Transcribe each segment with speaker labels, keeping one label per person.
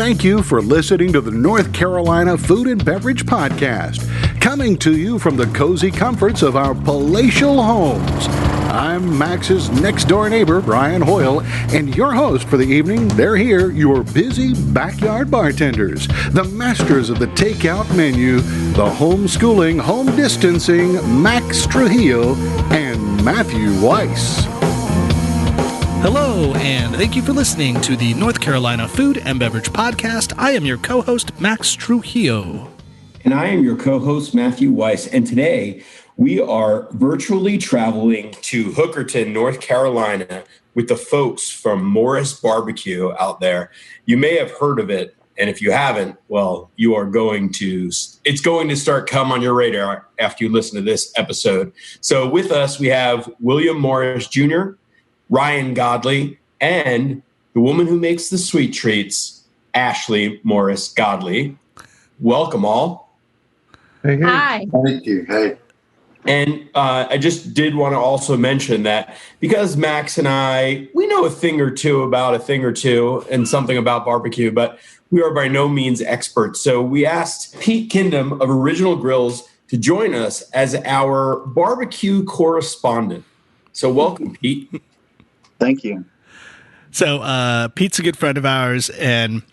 Speaker 1: Thank you for listening to the North Carolina Food and Beverage Podcast, coming to you from the cozy comforts of our palatial homes. I'm Max's next-door neighbor, Brian Hoyle, and your host for the evening. They're here, your busy backyard bartenders, the masters of the takeout menu, the homeschooling, home distancing, Max Trujillo and Matthew Weiss.
Speaker 2: Hello, and thank you for listening to the North Carolina Food and Beverage Podcast. I am your co-host, Max Trujillo.
Speaker 3: And I am your co-host, Matthew Weiss. And today, we are virtually traveling to Hookerton, North Carolina, with the folks from Morris BBQ out there. You may have heard of it, and if you haven't, well, it's going to start come on your radar after you listen to this episode. So with us, we have William Morris Jr., Ryan Godley, and the woman who makes the sweet treats, Ashley Morris Godley. Welcome all.
Speaker 4: Hey.
Speaker 5: Hi.
Speaker 4: Thank you. Hey.
Speaker 3: And I just did want to also mention that because Max and we know a thing or two and something about barbecue, but we are by no means experts. So we asked Pete Kindom of Original Grills to join us as our barbecue correspondent. So welcome, Pete.
Speaker 4: Thank you.
Speaker 2: So Pete's a good friend of ours and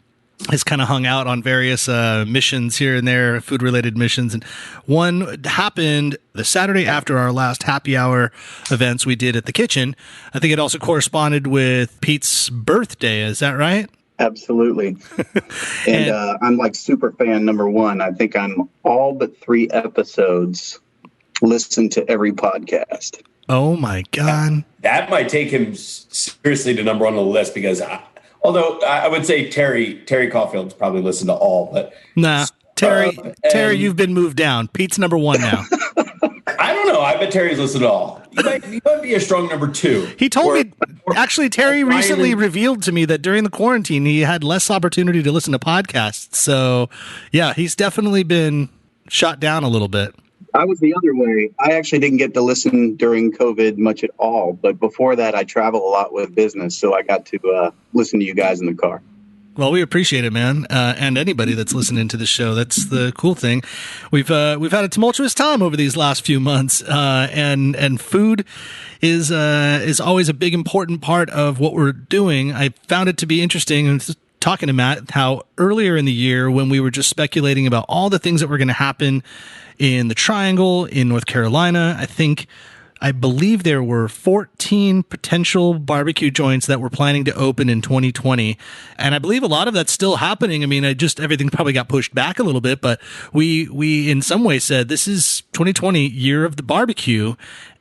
Speaker 2: has kind of hung out on various missions here and there, food-related missions. And one happened the Saturday after our last happy hour events we did at the kitchen. I think it also corresponded with Pete's birthday. Is that right?
Speaker 4: Absolutely. And I'm like super fan number one. I think I'm all but 3 episodes listen to every podcast.
Speaker 2: Oh, my God.
Speaker 3: That might take him seriously to number 1 on the list because although I would say Terry Caulfield's probably listened to all, but
Speaker 2: nah, Terry, you've been moved down. Pete's number 1 now.
Speaker 3: I don't know. I bet Terry's listened to all. You might be a strong number 2.
Speaker 2: He told me, actually, Terry recently revealed to me that during the quarantine, he had less opportunity to listen to podcasts. So, yeah, he's definitely been shot down a little bit.
Speaker 4: I was the other way. I actually didn't get to listen during COVID much at all. But before that, I travel a lot with business. So I got to listen to you guys in the car.
Speaker 2: Well, we appreciate it, man. And anybody that's listening to the show, that's the cool thing. We've had a tumultuous time over these last few months. And food is always a big, important part of what we're doing. I found it to be interesting and talking to Matt how earlier in the year when we were just speculating about all the things that were going to happen in the Triangle in North Carolina, I believe there were 14 potential barbecue joints that were planning to open in 2020. And I believe a lot of that's still happening. I mean, everything probably got pushed back a little bit, but we in some ways said this is 2020 year of the barbecue.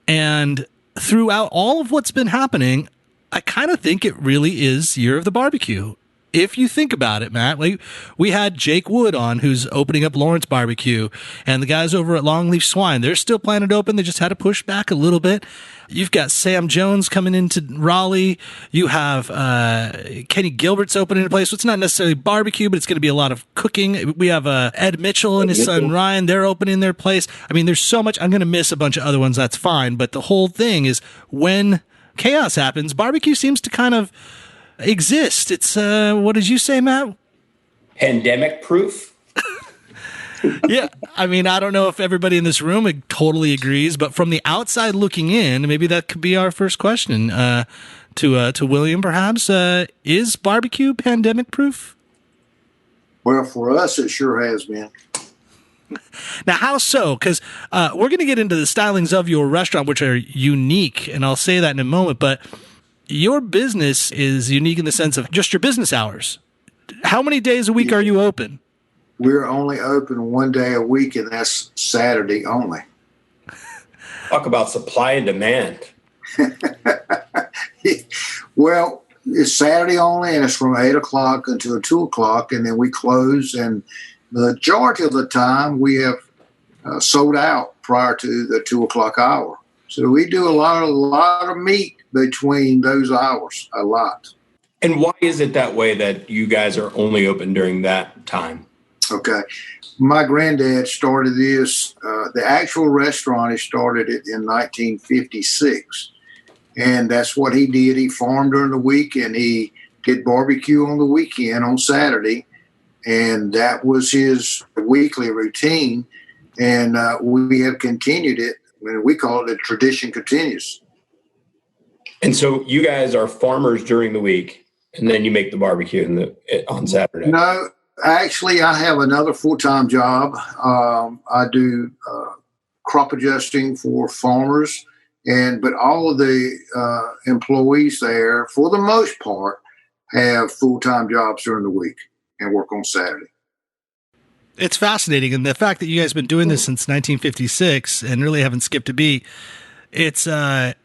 Speaker 2: And throughout all of what's been happening, I kind of think it really is year of the barbecue. If you think about it, Matt, we had Jake Wood on, who's opening up Lawrence Barbecue, and the guys over at Longleaf Swine, they're still planning to open. They just had to push back a little bit. You've got Sam Jones coming into Raleigh. You have Kenny Gilbert's opening a place. So it's not necessarily barbecue, but it's going to be a lot of cooking. We have Ed Mitchell and his son Ryan. They're opening their place. I mean, there's so much. I'm going to miss a bunch of other ones. That's fine. But the whole thing is when chaos happens, barbecue seems to kind of exist. It's what did you say, Matt?
Speaker 3: Pandemic proof.
Speaker 2: Yeah, I mean, I don't know if everybody in this room totally agrees, but from the outside looking in, maybe that could be our first question to William. Perhaps is barbecue pandemic proof?
Speaker 6: Well, for us, it sure has been.
Speaker 2: Now, how so? Because we're going to get into the stylings of your restaurant, which are unique, and I'll say that in a moment, but your business is unique in the sense of just your business hours. How many days a week are you open?
Speaker 6: We're only open 1 day a week, and that's Saturday only.
Speaker 3: Talk about supply and demand.
Speaker 6: Well, it's Saturday only, and it's from 8 o'clock until 2 o'clock, and then we close. And the majority of the time, we have sold out prior to the 2 o'clock hour. So we do a lot of meat between those hours, a lot.
Speaker 3: And why is it that way that you guys are only open during that time?
Speaker 6: Okay. My granddad started this. The actual restaurant, he started it in 1956. And that's what he did. He farmed during the week and he did barbecue on the weekend on Saturday. And that was his weekly routine. And we have continued it. We call it a tradition continues.
Speaker 3: And so you guys are farmers during the week, and then you make the barbecue on Saturday.
Speaker 6: No, actually, I have another full-time job. I do crop adjusting for farmers, but all of the employees there, for the most part, have full-time jobs during the week and work on Saturday.
Speaker 2: It's fascinating, and the fact that you guys have been doing this since 1956 and really haven't skipped a beat, it's a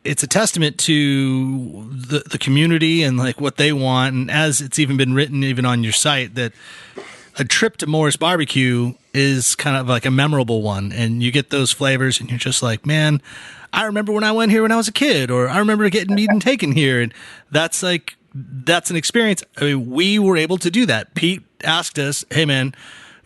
Speaker 2: testament to the community and like what they want. And as it's even been written even on your site, that a trip to Morris Barbecue is kind of like a memorable one, and you get those flavors and you're just like, man, I remember when I went here when I was a kid, or I remember getting meat and taken here. And that's an experience. I mean, we were able to do that. Pete asked us, hey man,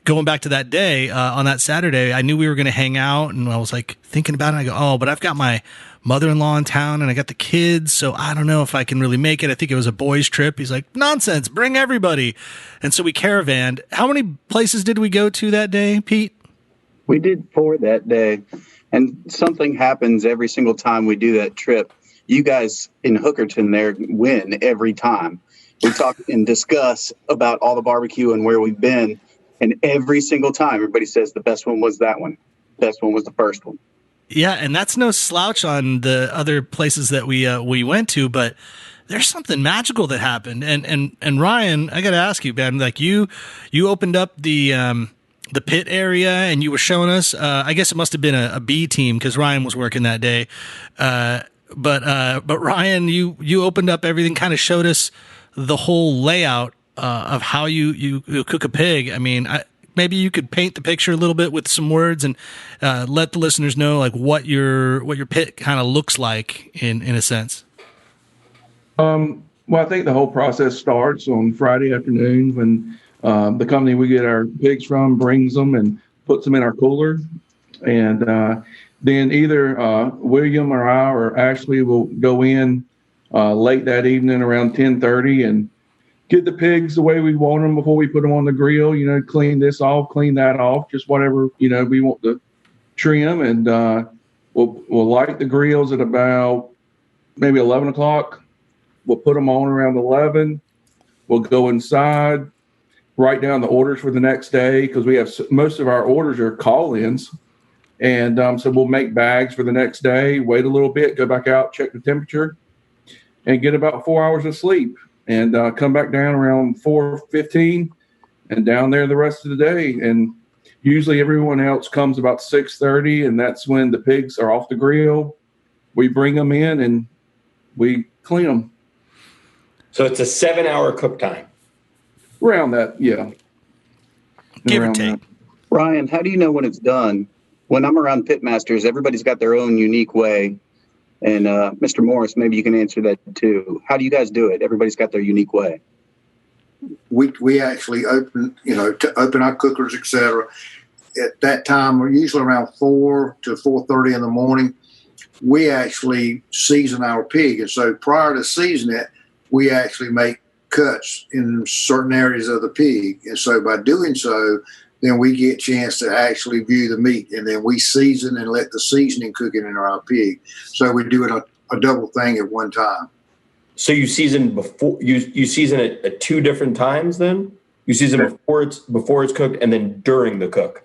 Speaker 2: going back to that day, on that Saturday, I knew we were going to hang out, and I was like thinking about it. I go, oh, but I've got my mother-in-law in town and I got the kids, so I don't know if I can really make it. I think it was a boys trip. He's like, nonsense, bring everybody. And so we caravanned. How many places did we go to that day, Pete?
Speaker 4: We did 4 that day, and something happens every single time we do that trip. You guys in Hookerton there win every time. We talk and discuss about all the barbecue and where we've been, and every single time everybody says the best one was that one. Best one was the first one.
Speaker 2: Yeah, and that's no slouch on the other places that we went to, but there's something magical that happened. And Ryan, I got to ask you, man, like you opened up the pit area and you were showing us. I guess it must have been a B team because Ryan was working that day. But Ryan, you opened up everything, kind of showed us the whole layout of how you cook a pig. I mean, maybe you could paint the picture a little bit with some words and let the listeners know like what your pit kind of looks like in a sense.
Speaker 5: Well, I think the whole process starts on Friday afternoon when the company we get our pigs from brings them and puts them in our cooler. And then either William or I or Ashley will go in late that evening around 10:30 and get the pigs the way we want them before we put them on the grill, clean this off, clean that off, just whatever, we want to trim. And we'll light the grills at about maybe 11 o'clock. We'll put them on around 11. We'll go inside, write down the orders for the next day because we have most of our orders are call-ins. And so we'll make bags for the next day, wait a little bit, go back out, check the temperature, and get about 4 hours of sleep. And come back down around 4:15 and down there the rest of the day. And usually everyone else comes about 6:30, and that's when the pigs are off the grill. We bring them in and we clean them.
Speaker 3: So it's a 7-hour cook time.
Speaker 5: Around that, yeah.
Speaker 2: Give or take.
Speaker 4: Ryan, how do you know when it's done? When I'm around pitmasters, everybody's got their own unique way. And Mr. Morris, maybe you can answer that too. How do you guys do it? Everybody's got their unique way.
Speaker 6: We actually open our cookers, etc. At that time, we're usually around 4 to 4:30 in the morning. We actually season our pig, and so prior to seasoning it, we actually make cuts in certain areas of the pig. And so by doing so, then we get a chance to actually view the meat, and then we season and let the seasoning cook it in our pig. So we do it a double thing at one time.
Speaker 3: So you season before you season it at 2 different times. Then you season before it's cooked, and then during the cook.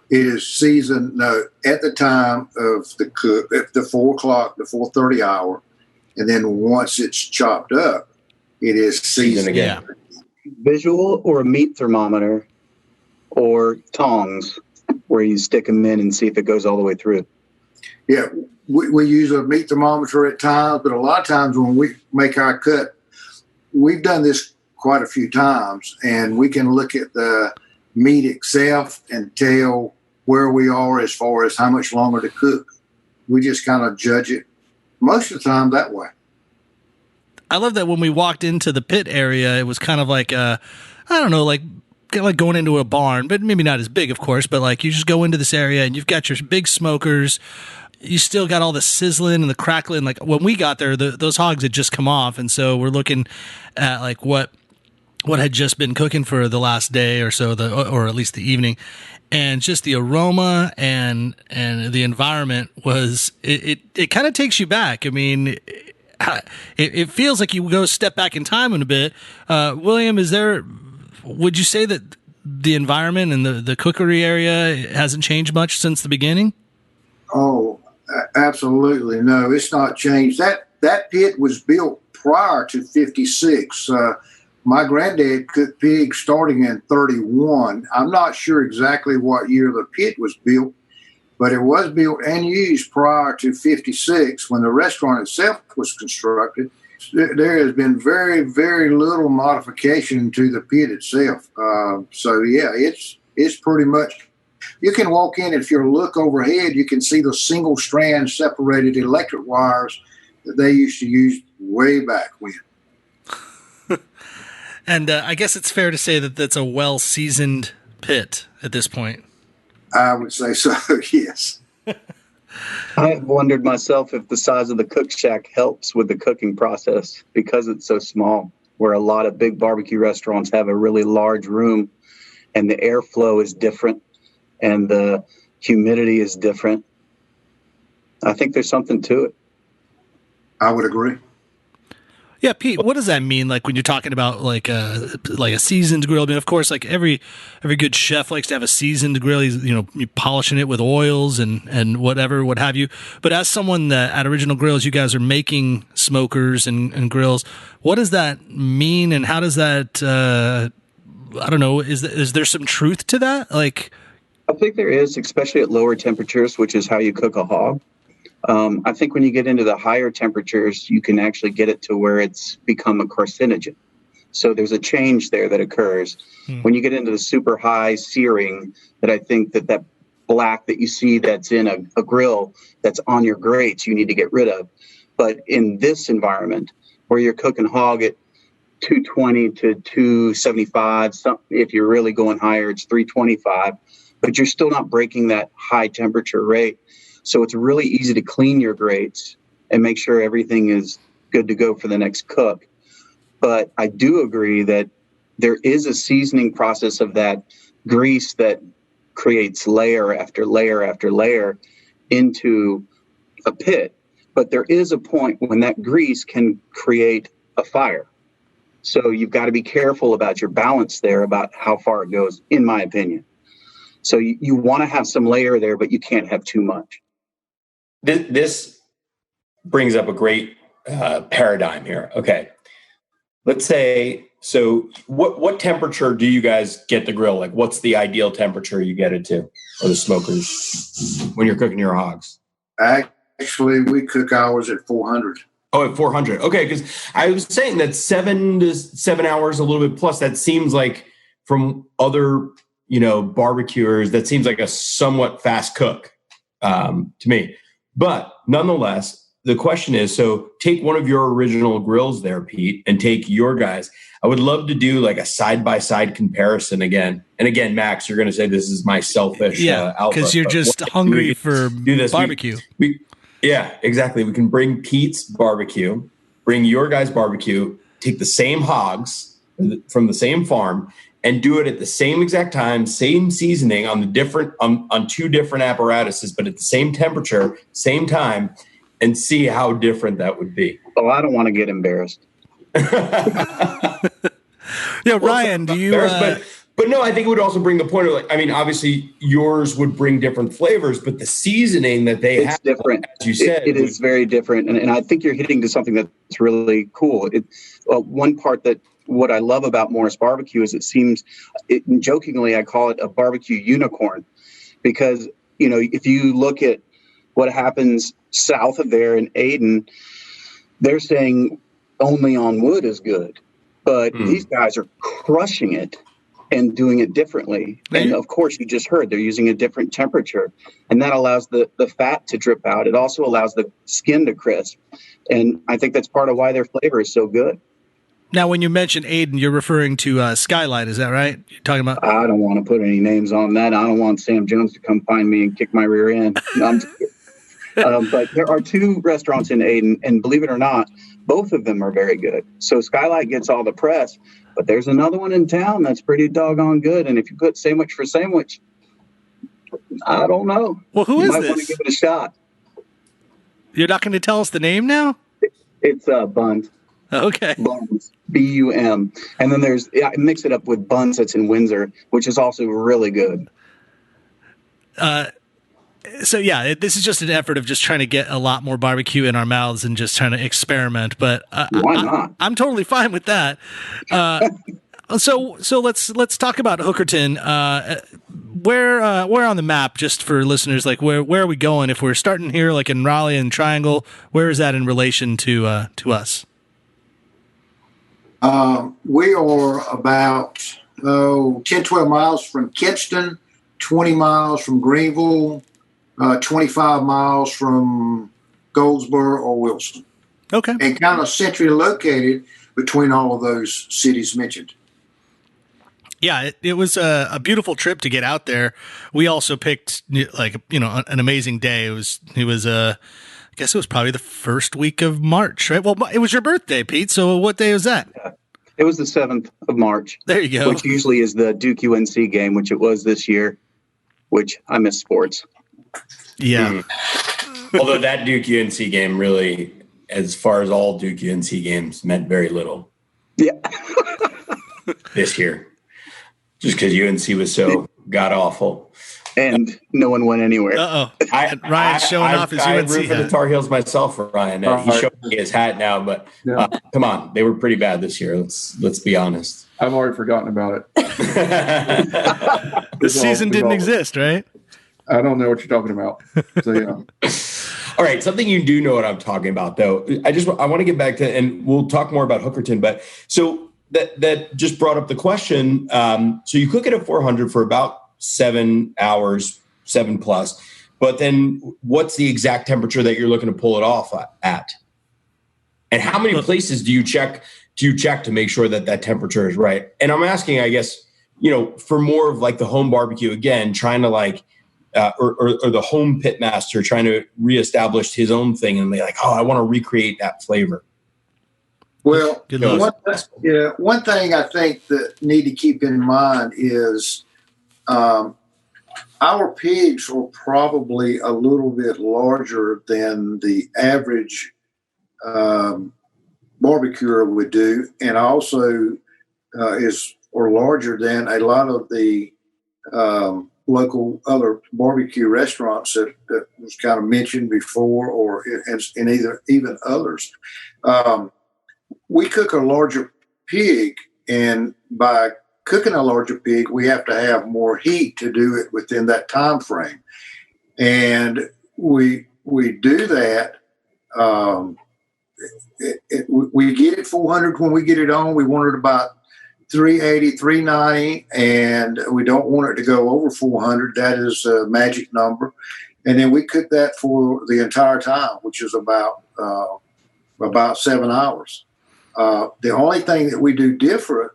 Speaker 6: It is seasoned at the time of the cook, at the 4 o'clock, the 4:30 hour, and then once it's chopped up, it is seasoned again.
Speaker 2: Yeah.
Speaker 4: Visual or a meat thermometer or tongs where you stick them in and see if it goes all the way through.
Speaker 6: Yeah, we use a meat thermometer at times, but a lot of times when we make our cut, we've done this quite a few times, and we can look at the meat itself and tell where we are as far as how much longer to cook. We just kind of judge it most of the time that way.
Speaker 2: I love that when we walked into the pit area, it was kind of like, I don't know, like going into a barn, but maybe not as big, of course, but like you just go into this area and you've got your big smokers. You still got all the sizzling and the crackling. Like when we got there, those hogs had just come off. And so we're looking at like what what had just been cooking for the last day or so, or at least the evening, and just the aroma and the environment was it kind of takes you back. I mean, it feels like you go step back in time in a bit. William, would you say that the environment and the cookery area hasn't changed much since the beginning?
Speaker 6: Oh, absolutely. No, it's not changed. That pit was built prior to 56. My granddad cooked pigs starting in 31. I'm not sure exactly what year the pit was built, but it was built and used prior to 56 when the restaurant itself was constructed. There has been very, very little modification to the pit itself. So, yeah, it's pretty much, you can walk in, if you look overhead, you can see the single strand separated electric wires that they used to use way back when.
Speaker 2: And I guess it's fair to say that that's a well-seasoned pit at this point.
Speaker 6: I would say so, yes.
Speaker 4: I have wondered myself if the size of the cook shack helps with the cooking process because it's so small, where a lot of big barbecue restaurants have a really large room and the airflow is different and the humidity is different. I think there's something to it.
Speaker 6: I would agree.
Speaker 2: Yeah, Pete, what does that mean? Like when you're talking about like a seasoned grill? I mean, of course, like every good chef likes to have a seasoned grill. He's you're polishing it with oils and whatever, what have you. But as someone that at Original Grills, you guys are making smokers and grills. What does that mean, and how does that? I don't know. Is there some truth to that? Like,
Speaker 4: I think there is, especially at lower temperatures, which is how you cook a hog. I think when you get into the higher temperatures, you can actually get it to where it's become a carcinogen. So there's a change there that occurs. When you get into the super high searing, that I think that black that you see that's in a grill that's on your grates, you need to get rid of. But in this environment where you're cooking hog at 220 to 275, if you're really going higher, it's 325, but you're still not breaking that high temperature rate. So it's really easy to clean your grates and make sure everything is good to go for the next cook. But I do agree that there is a seasoning process of that grease that creates layer after layer after layer into a pit. But there is a point when that grease can create a fire. So you've got to be careful about your balance there, about how far it goes, in my opinion. So you want to have some layer there, but you can't have too much.
Speaker 3: This brings up a great paradigm here. Okay. Let's say, so what temperature do you guys get the grill? Like, what's the ideal temperature you get it to, or the smokers, when you're cooking your hogs?
Speaker 6: Actually, we cook ours at 400.
Speaker 3: Oh, at 400. Okay, because I was saying that 7 hours, a little bit plus, that seems like from other, barbecuers, that seems like a somewhat fast cook to me. But nonetheless, the question is, so take one of your original grills there, Pete, and take your guys. I would love to do like a side-by-side comparison again. And again, Max, you're going to say this is my selfish outlook.
Speaker 2: Because you're just hungry for barbecue.
Speaker 3: Yeah, exactly. We can bring Pete's barbecue, bring your guys' barbecue, take the same hogs from the same farm, and do it at the same exact time, same seasoning on on two different apparatuses, but at the same temperature, same time, and see how different that would be.
Speaker 4: Oh, I don't want to get embarrassed.
Speaker 2: Ryan, do you?
Speaker 3: But no, I think it would also bring the point of obviously yours would bring different flavors, but the seasoning that they have,
Speaker 4: different.
Speaker 3: As you said,
Speaker 4: it is very different, and I think you're hitting to something that's really cool. One part that. What I love about Morris Barbecue is jokingly, I call it a barbecue unicorn, because, if you look at what happens south of there in Aden, they're saying only on wood is good, but these guys are crushing it and doing it differently. And of course, you just heard they're using a different temperature, and that allows the fat to drip out. It also allows the skin to crisp. And I think that's part of why their flavor is so good.
Speaker 2: Now, when you mention Aden, you're referring to Skylight, is that right? You're talking about?
Speaker 4: I don't want to put any names on that. I don't want Sam Jones to come find me and kick my rear end. No, I'm just kidding. But there are two restaurants in Aden, and believe it or not, both of them are very good. So Skylight gets all the press, But there's another one in town that's pretty doggone good. And if you put sandwich for sandwich, I don't know.
Speaker 2: Well, who
Speaker 4: you
Speaker 2: is
Speaker 4: might
Speaker 2: this?
Speaker 4: want to give it a shot.
Speaker 2: You're not going to tell us the name now?
Speaker 4: It's Buns.
Speaker 2: Okay.
Speaker 4: Buns. B-U-M. And then I mix it up with Buns that's in Windsor, which is also really good.
Speaker 2: So yeah, this is just an effort of just trying to get a lot more barbecue in our mouths and just trying to experiment. But
Speaker 4: why not?
Speaker 2: I'm totally fine with that. So let's talk about Hookerton. Where on the map, just for listeners, like where are we going? If we're starting here, like in Raleigh and Triangle, where is that in relation to us?
Speaker 6: We are about 10, 12 miles from Kinston, 20 miles from Greenville, 25 miles from Goldsboro or Wilson.
Speaker 2: Okay.
Speaker 6: And kind of centrally located between all of those cities mentioned.
Speaker 2: Yeah, it was a beautiful trip to get out there. We also picked an amazing day. It was I guess it was probably the first week of March, right? Well, it was your birthday, Pete. So what day was that?
Speaker 4: It was the 7th of March.
Speaker 2: There you go.
Speaker 4: Which usually is the Duke UNC game, which it was this year, which I miss sports.
Speaker 2: Yeah.
Speaker 3: Although that Duke UNC game really, as far as all Duke UNC games, meant very little.
Speaker 4: Yeah.
Speaker 3: This year. Just because UNC was so god-awful.
Speaker 6: And
Speaker 4: no one went anywhere.
Speaker 2: Uh-oh. Ryan's showing off his UNC
Speaker 3: root for the Tar Heels myself, Ryan. He's showing me his hat now, but come on. They were pretty bad this year. Let's be honest.
Speaker 5: I've already forgotten about it.
Speaker 2: The season didn't exist, right?
Speaker 5: I don't know what you're talking about. So, yeah.
Speaker 3: All right. Something you do know what I'm talking about, though. I want to get back to, and we'll talk more about Hookerton, but so that just brought up the question. So you cook it at 400 for about 7 hours, 7+. But then what's the exact temperature that you're looking to pull it off at? And how many places do you check to make sure that temperature is right? And I'm asking, I guess, for more of like the home barbecue, again, trying to like, or the home pit master trying to reestablish his own thing and be like, oh, I want to recreate that flavor.
Speaker 6: Well, one thing I think that need to keep in mind is our pigs are probably a little bit larger than the average barbecuer would do, and also are larger than a lot of the local other barbecue restaurants that was kind of mentioned before, or even others. We cook a larger pig, and by cooking a larger pig, we have to have more heat to do it within that time frame. And we do that. We get it 400 when we get it on. We want it about 380, 390, and we don't want it to go over 400. That is a magic number. And then we cook that for the entire time, which is about 7 hours. The only thing that we do different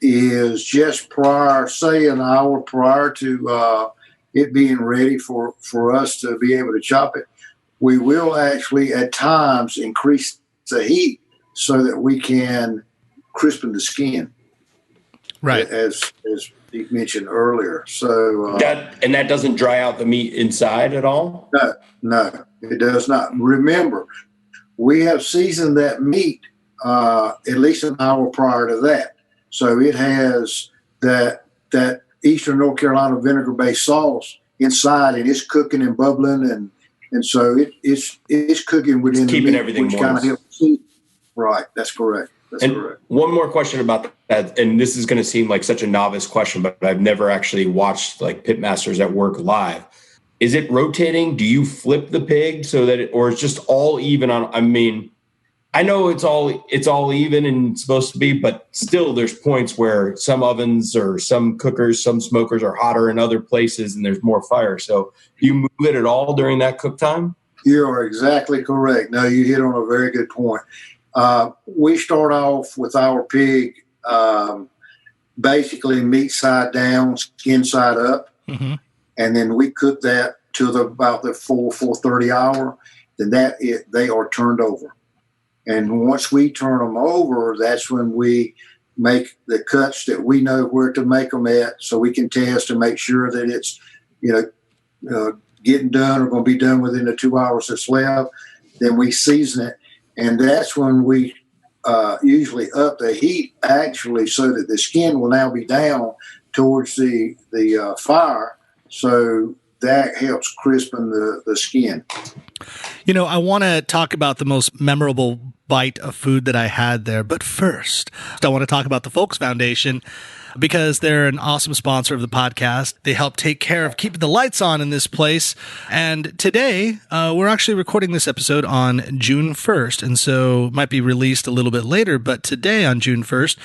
Speaker 6: is just prior, say an hour prior to it being ready for us to be able to chop it, we will actually at times increase the heat so that we can crispen the skin.
Speaker 2: Right.
Speaker 6: As you mentioned earlier. So
Speaker 3: that doesn't dry out the meat inside at all?
Speaker 6: No, it does not. Remember, we have seasoned that meat at least an hour prior to that. So it has that Eastern North Carolina vinegar-based sauce inside, and it's cooking and bubbling, and so it's cooking within
Speaker 3: it's
Speaker 6: the
Speaker 3: keeping
Speaker 6: meat,
Speaker 3: everything
Speaker 6: which
Speaker 3: moist.
Speaker 6: kind of helps keep. Right, that's correct. Correct.
Speaker 3: One more question about that, and this is going to seem like such a novice question, but I've never actually watched like pitmasters at work live. Is it rotating? Do you flip the pig so that or it's just all even on? I mean, I know it's all even and it's supposed to be, but still there's points where some ovens or some cookers, some smokers are hotter in other places and there's more fire. So do you move it at all during that cook time?
Speaker 6: You are exactly correct. No, you hit on a very good point. We start off with our pig basically meat side down, skin side up, and then we cook that till about the 4:30 hour. Then they are turned over, and once we turn them over, that's when we make the cuts that we know where to make them at, so we can test and make sure that it's, getting done or going to be done within the 2 hours that's left. Then we season it, and that's when we usually up the heat actually, so that the skin will now be down towards the fire. So that helps crispen the skin.
Speaker 2: I want to talk about the most memorable bite of food that I had there. But first, I want to talk about the Folks Foundation, because they're an awesome sponsor of the podcast. They help take care of keeping the lights on in this place. And today, we're actually recording this episode on June 1st. And so it might be released a little bit later. But today, on June 1st,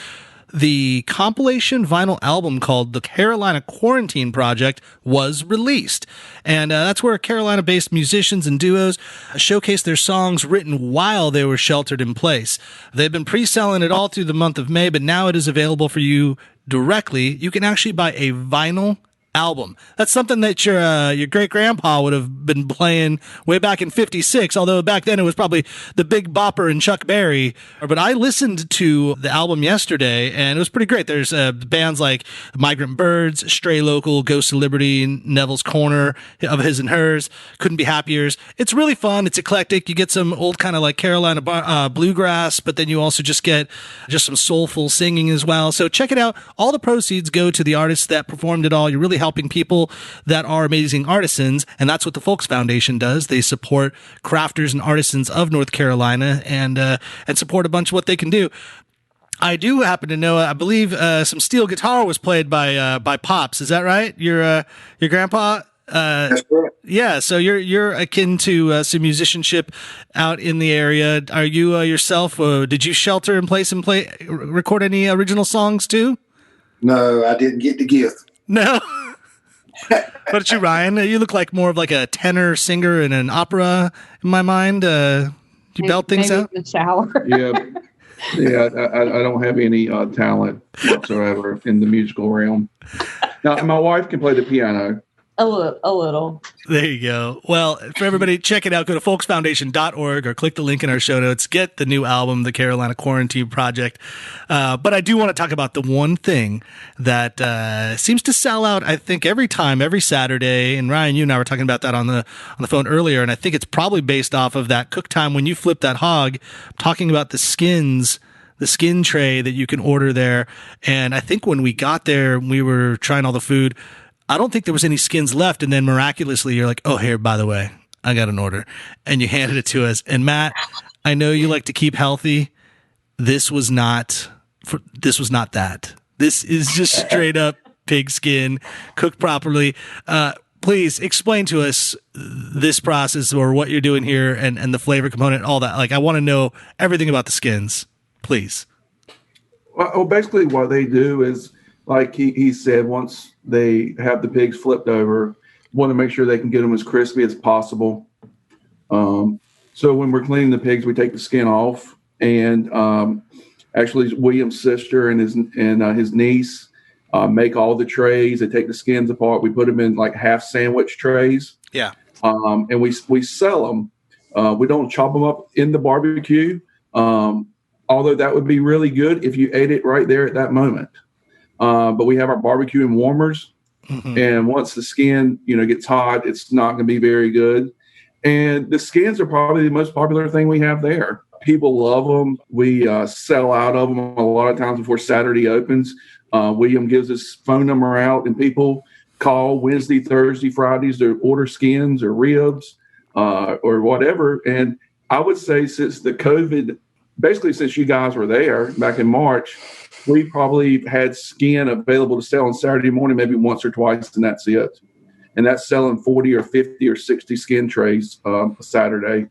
Speaker 2: the compilation vinyl album called The Carolina Quarantine Project was released. And that's where Carolina-based musicians and duos showcase their songs written while they were sheltered in place. They've been pre-selling it all through the month of May, but now it is available for you directly. You can actually buy a vinyl album. That's something that your great-grandpa would have been playing way back in 56, although back then it was probably the Big Bopper and Chuck Berry. But I listened to the album yesterday, and it was pretty great. There's bands like Migrant Birds, Stray Local, Ghost of Liberty, Neville's Corner, Of His and Hers, Couldn't Be Happiers. It's really fun. It's eclectic. You get some old kind of like Carolina bluegrass, but then you also just get just some soulful singing as well. So check it out. All the proceeds go to the artists that performed it all. You're really helping people that are amazing artisans, and that's what the Folks Foundation does. They support crafters and artisans of North Carolina and support a bunch of what they can do. I do happen to know, I believe some steel guitar was played by Pops. Is that right? Your grandpa?
Speaker 6: That's correct.
Speaker 2: Yeah, so you're akin to some musicianship out in the area. Are you yourself? Did you shelter in place and record any original songs too?
Speaker 6: No, I didn't get the gift.
Speaker 2: No. What about you, Ryan? You look like more of like a tenor singer in an opera in my mind. Do you belt things out?
Speaker 7: In the shower.
Speaker 5: Yeah, I don't have any talent whatsoever in the musical realm. Now, my wife can play the piano.
Speaker 7: A little.
Speaker 2: There you go. Well, for everybody, check it out. Go to folksfoundation.org or click the link in our show notes. Get the new album, The Carolina Quarantine Project. But I do want to talk about the one thing that seems to sell out, I think, every time, every Saturday. And Ryan, you and I were talking about that on the phone earlier, and I think it's probably based off of that cook time when you flip that hog, talking about the skin tray that you can order there. And I think when we got there, we were trying all the food, I don't think there was any skins left. And then miraculously, you're like, oh, here, by the way, I got an order. And you handed it to us. And Matt, I know you like to keep healthy. This was not that. This is just straight up pig skin cooked properly. Please explain to us this process or what you're doing here and the flavor component, all that. Like, I want to know everything about the skins, please.
Speaker 5: Well, basically what they do is, like he said, once they have the pigs flipped over, want to make sure they can get them as crispy as possible. So when we're cleaning the pigs, we take the skin off, and actually William's sister and his niece make all the trays. They take the skins apart. We put them in like half sandwich trays.
Speaker 2: Yeah.
Speaker 5: And we sell them. We don't chop them up in the barbecue, although that would be really good if you ate it right there at that moment. But we have our barbecue and warmers. Mm-hmm. And once the skin, gets hot, it's not going to be very good. And the skins are probably the most popular thing we have there. People love them. We sell out of them a lot of times before Saturday opens. William gives his phone number out, and people call Wednesday, Thursday, Fridays to order skins or ribs or whatever. And I would say since the COVID, basically since you guys were there back in March, we probably had skin available to sell on Saturday morning, maybe once or twice, and that's it. And that's selling 40 or 50 or 60 skin trays Saturday.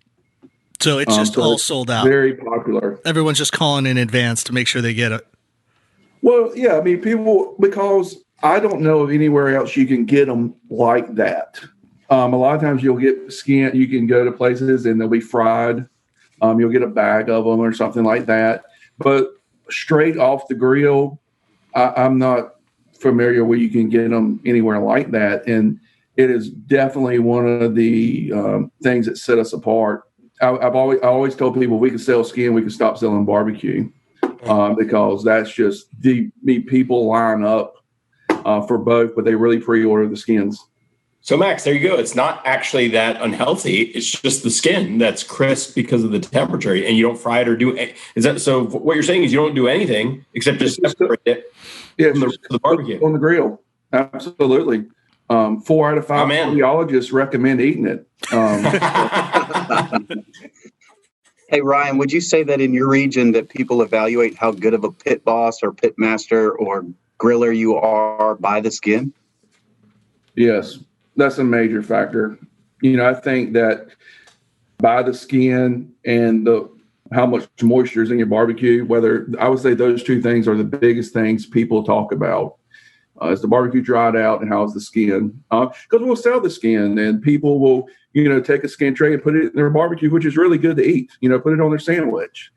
Speaker 2: So it's just all sold out.
Speaker 5: Very popular.
Speaker 2: Everyone's just calling in advance to make sure they get it.
Speaker 5: Well, yeah, I mean, people, because I don't know of anywhere else you can get them like that. A lot of times you'll get skin, you can go to places and they'll be fried. You'll get a bag of them or something like that. But straight off the grill, I'm not familiar where you can get them anywhere like that. And it is definitely one of the things that set us apart. I always told people we can sell skin, we can stop selling barbecue. because that's just people line up for both, but they really pre-order the skins.
Speaker 3: So Max, there you go. It's not actually that unhealthy. It's just the skin that's crisp because of the temperature, and you don't fry it or do it. Is that so? What you're saying is you don't do anything except just separate it from the barbecue
Speaker 5: on the grill. Absolutely. 4 out of 5 cardiologists recommend eating it.
Speaker 4: Hey, Ryan, would you say that in your region that people evaluate how good of a pit boss or pit master or griller you are by the skin?
Speaker 5: Yes, that's a major factor. I think that by the skin and how much moisture is in your barbecue, I would say those two things are the biggest things people talk about. Is the barbecue dried out and how's the skin? Because we'll sell the skin and people will, take a skin tray and put it in their barbecue, which is really good to eat, put it on their sandwich.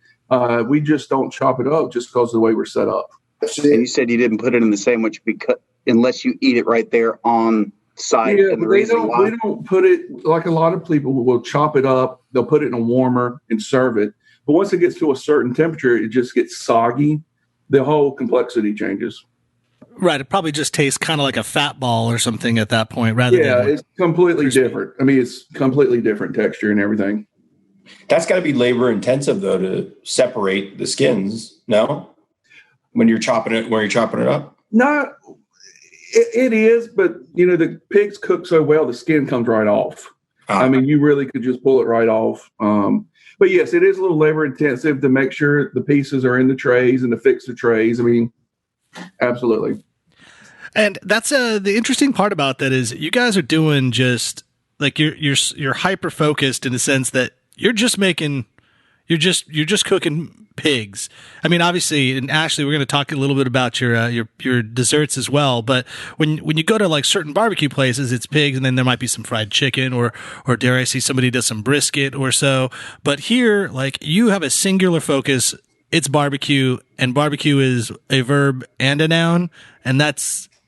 Speaker 5: We just don't chop it up just because of the way we're set up.
Speaker 4: And you said you didn't put it in the sandwich unless you eat it right there on site.
Speaker 5: Yeah, we don't put it like a lot of people will chop it up. They'll put it in a warmer and serve it. But once it gets to a certain temperature, it just gets soggy. The whole complexity changes.
Speaker 2: Right. It probably just tastes kind of like a fat ball or something at that point
Speaker 5: it's completely different. I mean, it's completely different texture and everything.
Speaker 3: That's got to be labor intensive though, to separate the skins. No, when you're chopping it up.
Speaker 5: No, it is, but the pigs cook so well, the skin comes right off. I mean, you really could just pull it right off. But yes, it is a little labor intensive to make sure the pieces are in the trays and to fix the trays. I mean, absolutely.
Speaker 2: And that's the interesting part about that is you guys are doing just like you're hyper focused in the sense that you're just cooking pigs. I mean, obviously, and Ashley, we're going to talk a little bit about your desserts as well. But when you go to like certain barbecue places, it's pigs, and then there might be some fried chicken, or dare I see somebody does some brisket or so. But here, like you have a singular focus. It's barbecue, and barbecue is a verb and a noun, and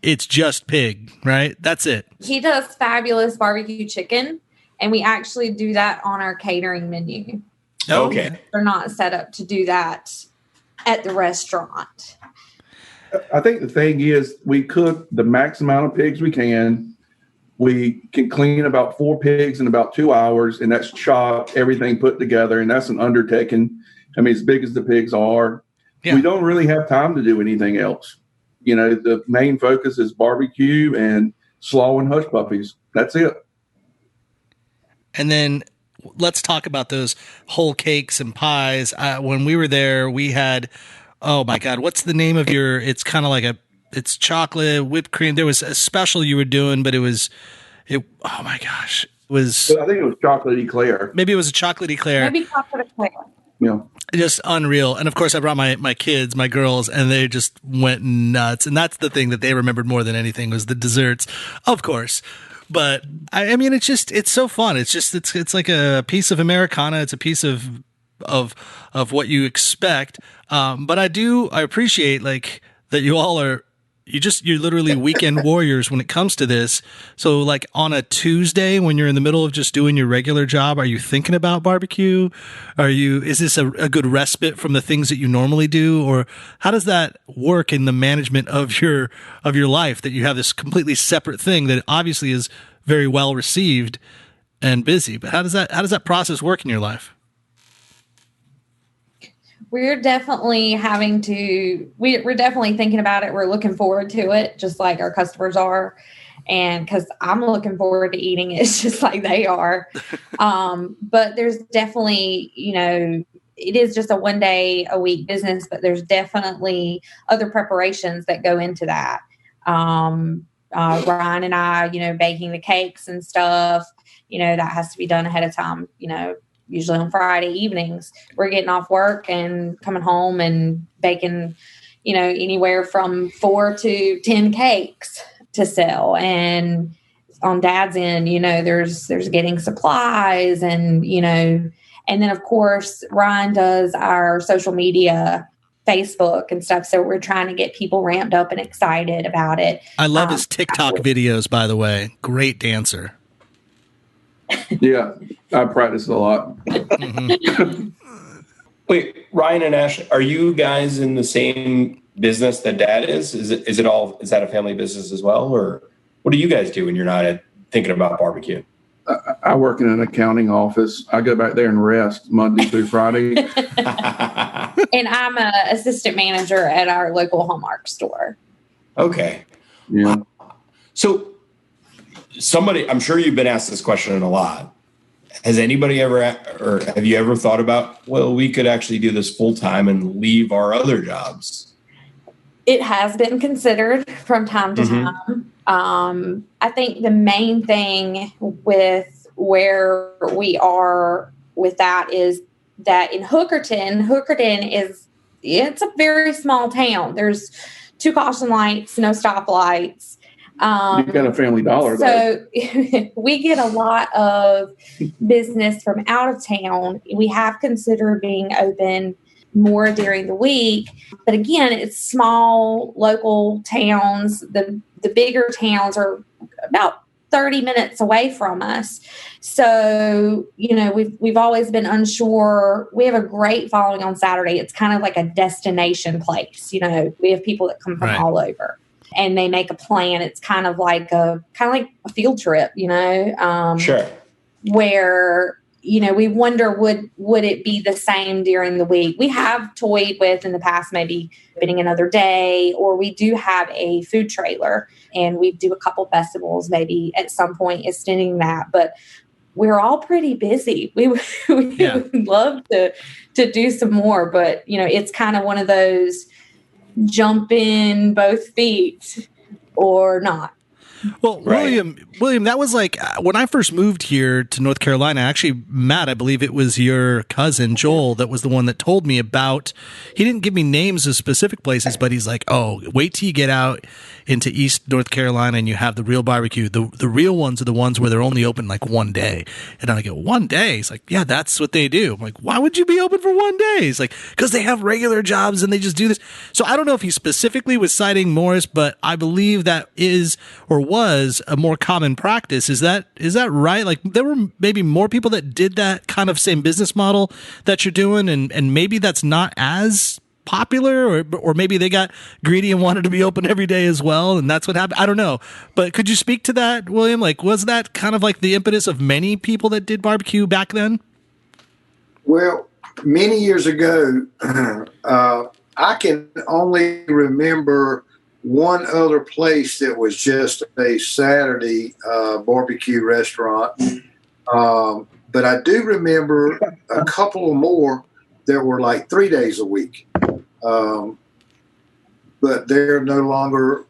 Speaker 2: it's just pig, right? That's it.
Speaker 7: He does fabulous barbecue chicken, and we actually do that on our catering menu.
Speaker 3: Okay.
Speaker 7: They're not set up to do that at the restaurant.
Speaker 5: I think the thing is we cook the max amount of pigs we can. We can clean about 4 pigs in about 2 hours, and that's chopped, everything put together, and that's an undertaking. I mean, as big as the pigs are, we don't really have time to do anything else. The main focus is barbecue and slaw and hush puppies. That's it.
Speaker 2: And then let's talk about those whole cakes and pies. When we were there, we had, oh my God, what's the name of it's kind of like it's chocolate, whipped cream. There was a special you were doing, but oh my gosh. I
Speaker 5: think it was chocolate eclair.
Speaker 2: Maybe it was a chocolate eclair.
Speaker 7: Maybe chocolate eclair.
Speaker 5: Yeah.
Speaker 2: Just unreal. And of course I brought my kids, my girls, and they just went nuts. And that's the thing that they remembered more than anything was the desserts, of course. But I mean, it's so fun. It's like a piece of Americana. It's a piece of what you expect. But I appreciate like that you all you're literally weekend warriors when it comes to this. So like on a Tuesday when you're in the middle of just doing your regular job, are you thinking about barbecue? Is this a good respite from the things that you normally do? Or how does that work in the management of your life, that you have this completely separate thing that obviously is very well received and busy, but how does that process work in your life?
Speaker 7: We're definitely we're definitely thinking about it. We're looking forward to it, just like our customers are. And because I'm looking forward to eating it just like they are. But there's definitely, it is just a 1 day a week business, but there's definitely other preparations that go into that. Ryan and I, baking the cakes and stuff, that has to be done ahead of time, usually on Friday evenings. We're getting off work and coming home and baking, anywhere from 4 to 10 cakes to sell. And on Dad's end, there's getting supplies and then of course Ryan does our social media, Facebook and stuff. So we're trying to get people ramped up and excited about it.
Speaker 2: I love his TikTok videos, by the way. Great dancer.
Speaker 5: Yeah, I practice a lot.
Speaker 2: Mm-hmm.
Speaker 3: Wait, Ryan and Ash, are you guys in the same business that Dad is? Is that a family business as well? Or what do you guys do when you're not thinking about barbecue?
Speaker 5: I work in an accounting office. I go back there and rest Monday through Friday.
Speaker 7: And I'm an assistant manager at our local Hallmark store.
Speaker 3: Okay.
Speaker 5: Yeah.
Speaker 3: So I'm sure you've been asked this question a lot. Has anybody ever, or have you ever thought about, well, we could actually do this full time and leave our other jobs?
Speaker 7: It has been considered from time to time. I think the main thing with where we are with that is that in Hookerton it's a very small town. There's 2 caution lights, no stoplights.
Speaker 5: You've got a Family Dollar
Speaker 7: so we get a lot of business from out of town. We have considered being open more during the week, but again, it's small local towns. The bigger towns are about 30 minutes away from us. So, we've always been unsure. We have a great following on Saturday. It's kind of like a destination place. We have people that come from all over. And they make a plan. It's kind of like a field trip,
Speaker 3: Sure.
Speaker 7: Where, we wonder, would it be the same during the week? We have toyed with in the past, maybe spending another day, or we do have a food trailer and we do a couple festivals, maybe at some point extending that. But we're all pretty busy. We would love to do some more, but it's kind of one of those jump in both feet or not.
Speaker 2: Well, right. William, that was like when I first moved here to North Carolina, actually, Matt, I believe it was your cousin, Joel, that was the one that told me about, he didn't give me names of specific places, but he's like, oh, wait till you get out into East North Carolina and you have the real barbecue. The real ones are the ones where they're only open like one day. And I go, 1 day? He's like, yeah, that's what they do. I'm like, why would you be open for 1 day? He's like, because they have regular jobs and they just do this. So I don't know if he specifically was citing Morris, but I believe that is or was a more common practice. Is that right? Like there were maybe more people that did that kind of same business model that you're doing, and maybe that's not as popular, or maybe they got greedy and wanted to be open every day as well, and that's what happened. I don't know. But could you speak to that, William? Like, was that kind of like the impetus of many people that did barbecue back then?
Speaker 6: Well, many years ago, I can only remember one other place that was just a Saturday barbecue restaurant. But I do remember a couple more that were like 3 days a week. But they're no longer,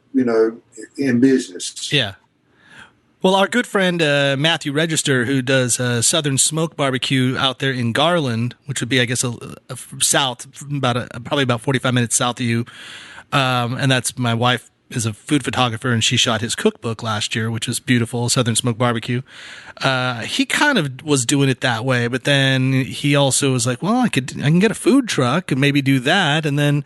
Speaker 6: in business.
Speaker 2: Yeah. Well, our good friend Matthew Register, who does Southern Smoke Barbecue out there in Garland, which would be, I guess, south, probably about 45 minutes south of you. And that's my wife is a food photographer, and she shot his cookbook last year, which was beautiful, Southern Smoke Barbecue. He kind of was doing it that way, but then he also was like, well, I can get a food truck and maybe do that, and then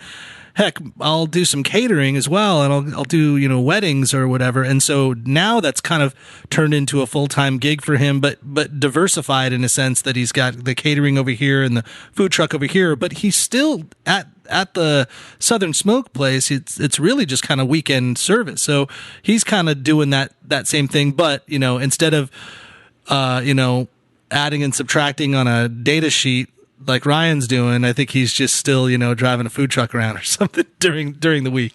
Speaker 2: heck, I'll do some catering as well, and I'll do weddings or whatever. And so now that's kind of turned into a full-time gig for him, but diversified in a sense that he's got the catering over here and the food truck over here, but he's still at the Southern Smoke place. It's really just kind of weekend service. So he's kind of doing that same thing, but instead of adding and subtracting on a data sheet like Ryan's doing, I think he's just still, driving a food truck around or something during the week.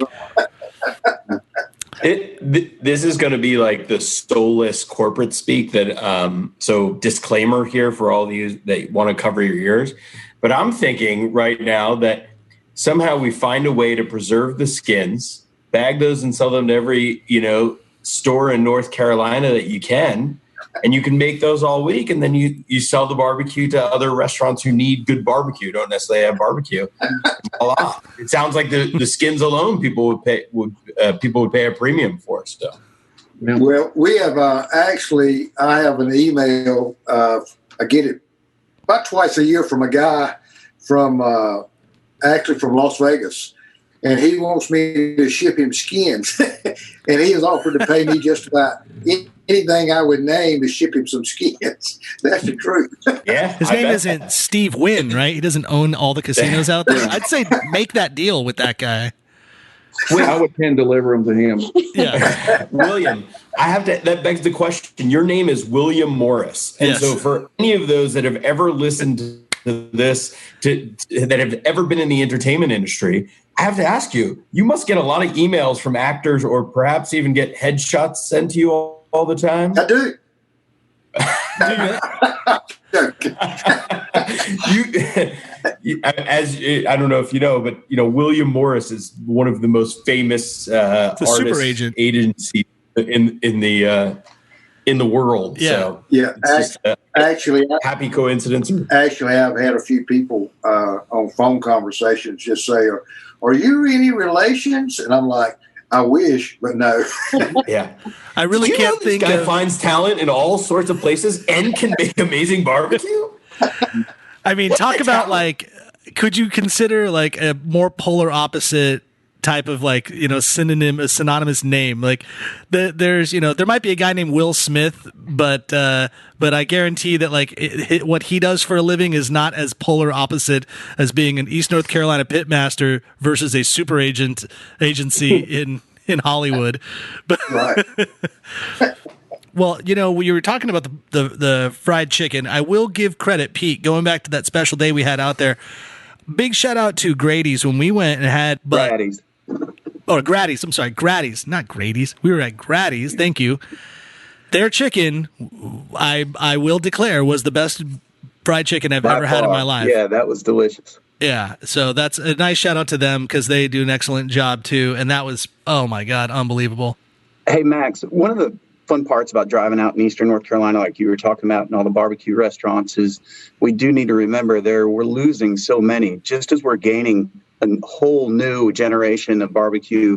Speaker 3: This is going to be like the soulless corporate speak that, so disclaimer here for all of you that want to cover your ears. But I'm thinking right now that somehow we find a way to preserve the skins, bag those and sell them to every, store in North Carolina that you can. And you can make those all week, and then you sell the barbecue to other restaurants who need good barbecue, don't necessarily have barbecue. Voila. It sounds like the skins alone people would pay a premium for. So,
Speaker 6: well, we have I have an email. I get it about twice a year from a guy from Las Vegas, and he wants me to ship him skins. And he has offered to pay me just about anything I would name to ship him some skins. That's the truth.
Speaker 3: Yeah.
Speaker 2: His name isn't Steve Wynn, right? He doesn't own all the casinos out there. I'd say make that deal with that guy.
Speaker 5: I would hand deliver them to him.
Speaker 2: Yeah.
Speaker 3: William, that begs the question. Your name is William Morris. And
Speaker 2: Yes.
Speaker 3: so for any of those that have ever listened to this, that have ever been in the entertainment industry, I have to ask you, you must get a lot of emails from actors or perhaps even get headshots sent to you all the time.
Speaker 6: I do.
Speaker 3: I don't know if you know, but William Morris is one of the most famous
Speaker 2: super agent
Speaker 3: agency in the world.
Speaker 2: Yeah.
Speaker 3: So
Speaker 6: Yeah, actually,
Speaker 3: happy coincidence.
Speaker 6: Actually, I've had a few people on phone conversations just say, "Are you any relations?" And I'm like, "I wish, but no."
Speaker 3: Yeah,
Speaker 2: I really can't think.
Speaker 3: This guy finds talent in all sorts of places and can make amazing barbecue.
Speaker 2: I mean, talk about could you consider like a more polar opposite type of synonymous name? Like there's there might be a guy named Will Smith, but I guarantee that what he does for a living is not as polar opposite as being an East North Carolina pitmaster versus a super agency in Hollywood. But
Speaker 6: Right.
Speaker 2: well, we were talking about the fried chicken. I will give credit, Pete, going back to that special day we had out there. Big shout out to Grady's when we went and had
Speaker 4: Grady's.
Speaker 2: Or Grady's. I'm sorry, Grady's, not Grady's. We were at Grady's. Thank you. Their chicken, I will declare, was the best fried chicken I've ever had in my life.
Speaker 4: Yeah, that was delicious.
Speaker 2: Yeah, so that's a nice shout out to them because they do an excellent job too. And that was, oh my God, unbelievable.
Speaker 4: Hey, Max, one of the fun parts about driving out in Eastern North Carolina, like you were talking about in all the barbecue restaurants, is we do need to remember we're losing so many, just as we're gaining a whole new generation of barbecue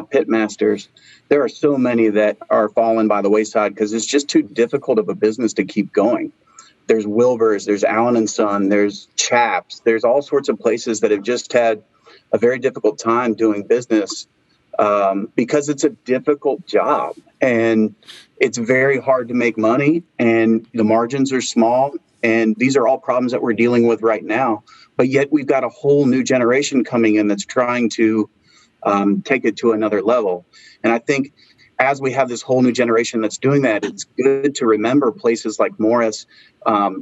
Speaker 4: pit masters. There are so many that are falling by the wayside because it's just too difficult of a business to keep going. There's Wilbur's, there's Allen & Son, there's Chaps, there's all sorts of places that have just had a very difficult time doing business because it's a difficult job and it's very hard to make money and the margins are small. And these are all problems that we're dealing with right now. But yet we've got a whole new generation coming in that's trying to take it to another level. And I think as we have this whole new generation that's doing that, it's good to remember places like Morris,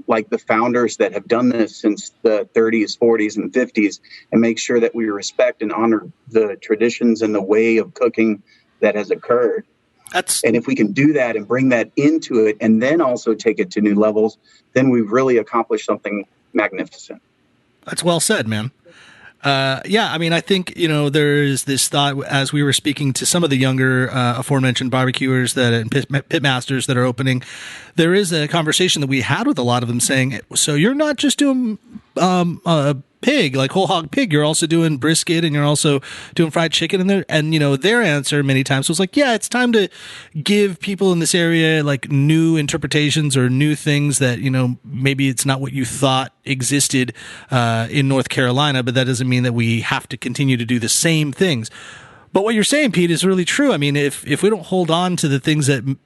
Speaker 4: like the founders that have done this since the 30s, 40s, and 50s, and make sure that we respect and honor the traditions and the way of cooking that has occurred. And if we can do that and bring that into it and then also take it to new levels, then we've really accomplished something magnificent.
Speaker 2: That's well said, man. Yeah, I mean, I think, there's this thought as we were speaking to some of the younger aforementioned barbecuers and pitmasters that are opening, there is a conversation that we had with a lot of them saying, so you're not just doing pig, like whole hog pig, you're also doing brisket and you're also doing fried chicken. And their answer many times was like, yeah, it's time to give people in this area like new interpretations or new things that, maybe it's not what you thought existed in North Carolina, but that doesn't mean that we have to continue to do the same things. But what you're saying, Pete, is really true. I mean, if we don't hold on to the things that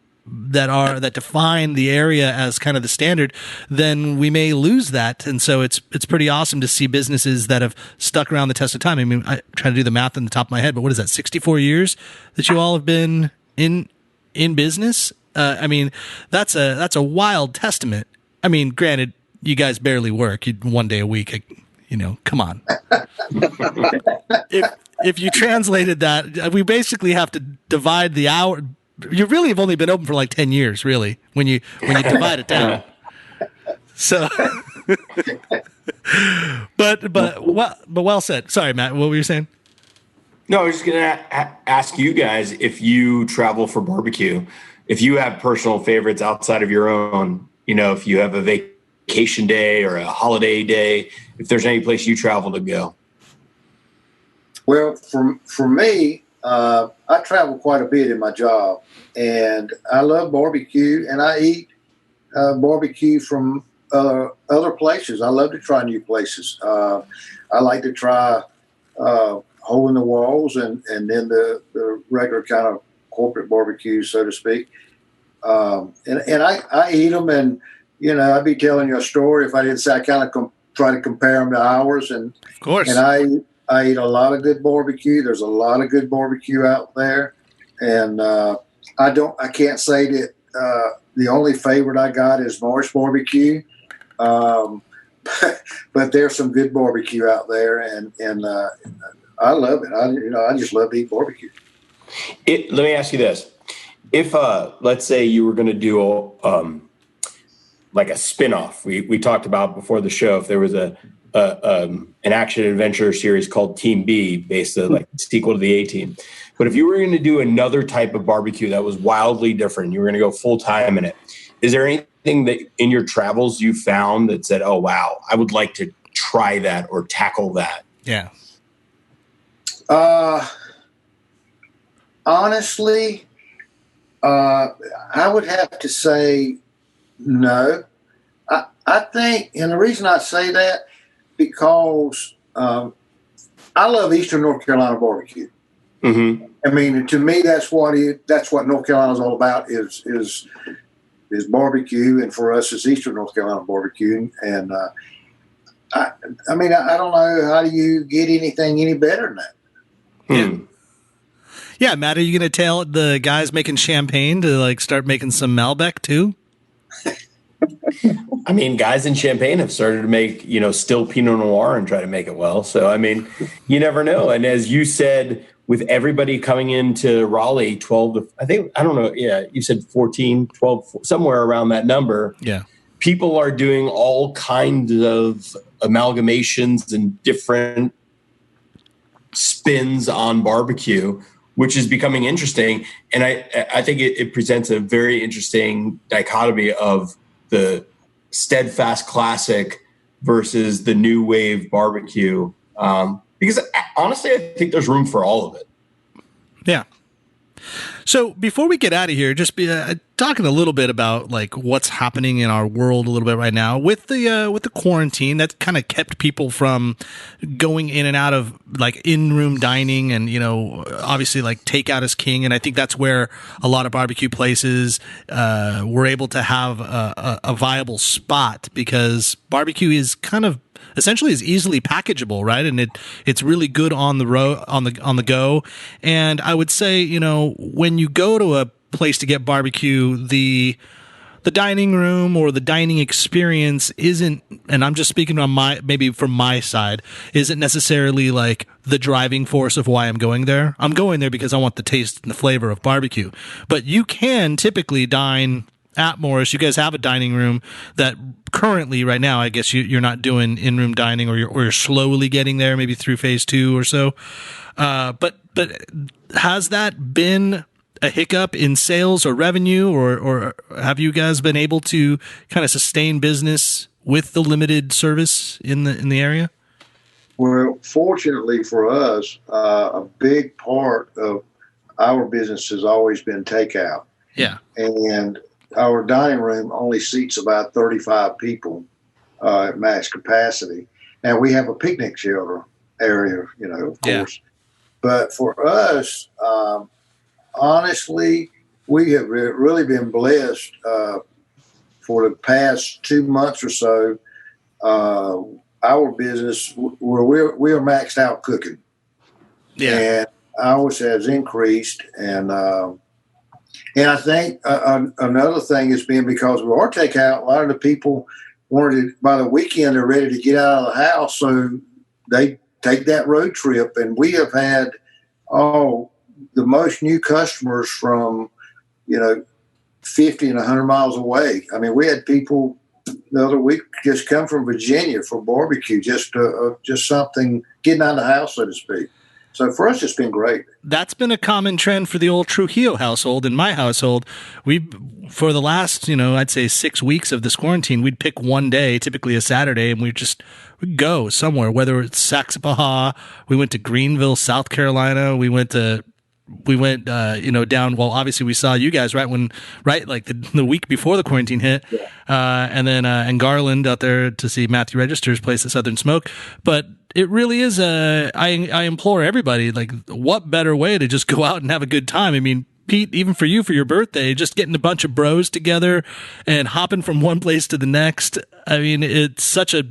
Speaker 2: define the area as kind of the standard, then we may lose that. And so it's pretty awesome to see businesses that have stuck around the test of time. I mean, I try to do the math on the top of my head, but what is that, 64 years that you all have been in business? I mean, that's a wild testament. I mean, granted, you guys barely work 1 day a week, come on. If you translated that, we basically have to divide the hour. You really have only been open for like 10 years, really, when you divide it down. So, but well said. Sorry, Matt, what were you saying?
Speaker 3: No, I was just going to ask you guys, if you travel for barbecue, if you have personal favorites outside of your own, if you have a vacation day or a holiday day, if there's any place you travel to go.
Speaker 6: Well, for me, I travel quite a bit in my job, and I love barbecue, and I eat barbecue from other places. I love to try new places. I like to try hole in the walls, and then the regular kind of corporate barbecue, so to speak. And I eat them, and I'd be telling you a story if I didn't say I kind of try to compare them to ours. And
Speaker 2: of course,
Speaker 6: and I eat a lot of good barbecue. There's a lot of good barbecue out there, and I can't say that the only favorite I got is Morris Barbecue. But there's some good barbecue out there, and I love it. I just love to eat barbecue.
Speaker 3: Let me ask you this: if let's say you were going to do like a spinoff, we talked about before the show, if there was an action adventure series called Team B, based on like sequel to the A-Team. But if you were going to do another type of barbecue that was wildly different, you were going to go full time in it. Is there anything that in your travels you found that said, "Oh wow, I would like to try that or tackle that"?
Speaker 2: Yeah.
Speaker 6: Honestly, I would have to say no. I think, and the reason I say that because I love Eastern North Carolina barbecue.
Speaker 3: Mm-hmm.
Speaker 6: I mean, to me, that's what North Carolina is all about is barbecue, and for us, it's Eastern North Carolina barbecue. And I mean, I don't know how do you get anything any better than that.
Speaker 2: Yeah. Yeah, Matt, are you going to tell the guys making champagne to like start making some Malbec too?
Speaker 3: I mean, guys in Champagne have started to make, still Pinot Noir and try to make it well. So, I mean, you never know. And as you said, with everybody coming into Raleigh, 12 to, I don't know. Yeah, you said 14, 12, somewhere around that number.
Speaker 2: Yeah.
Speaker 3: People are doing all kinds of amalgamations and different spins on barbecue, which is becoming interesting. And I think it presents a very interesting dichotomy of the steadfast classic versus the new wave barbecue. Because honestly, I think there's room for all of it.
Speaker 2: Yeah. So before we get out of here, just be talking a little bit about like what's happening in our world a little bit right now with the quarantine that's kind of kept people from going in and out of like in-room dining, and obviously like takeout is king, and I think that's where a lot of barbecue places were able to have a viable spot, because barbecue is kind of essentially is easily packageable, right? And it's really good on the go. And I would say, when you go to a place to get barbecue, the dining room or the dining experience isn't, and I'm just speaking on from my side, isn't necessarily like the driving force of why I'm going there. I'm going there because I want the taste and the flavor of barbecue. But you can typically dine at Morris. You guys have a dining room that currently right now, I guess you're not doing in-room dining, or you're slowly getting there, maybe through phase 2 or so. But has that been a hiccup in sales or revenue, or have you guys been able to kind of sustain business with the limited service in the area?
Speaker 6: Well, fortunately for us, a big part of our business has always been takeout.
Speaker 2: Yeah.
Speaker 6: And our dining room only seats about 35 people at max capacity. And we have a picnic shelter area, of course. But for us, honestly, we have really been blessed for the past 2 months or so. Our business, where we are maxed out cooking.
Speaker 2: Yeah.
Speaker 6: And ours has increased. And I think another thing has been because of our takeout, a lot of the people by the weekend, they're ready to get out of the house. So they take that road trip. And we have had, the most new customers from, 50 and 100 miles away. I mean, we had people the other week just come from Virginia for barbecue, just something, getting out of the house, so to speak. So for us, it's been great.
Speaker 2: That's been a common trend for the old Trujillo household. In my household, for the last, I'd say 6 weeks of this quarantine, we'd pick one day, typically a Saturday, and we'd go somewhere, whether it's Saxapahaw, we went to Greenville, South Carolina, we went to we went, down. Well, obviously we saw you guys right like the week before the quarantine hit, and then and Garland out there to see Matthew Register's place at Southern Smoke. But it really is I implore everybody, like, what better way to just go out and have a good time? I mean, Pete, even for you, for your birthday, just getting a bunch of bros together and hopping from one place to the next. I mean, it's such a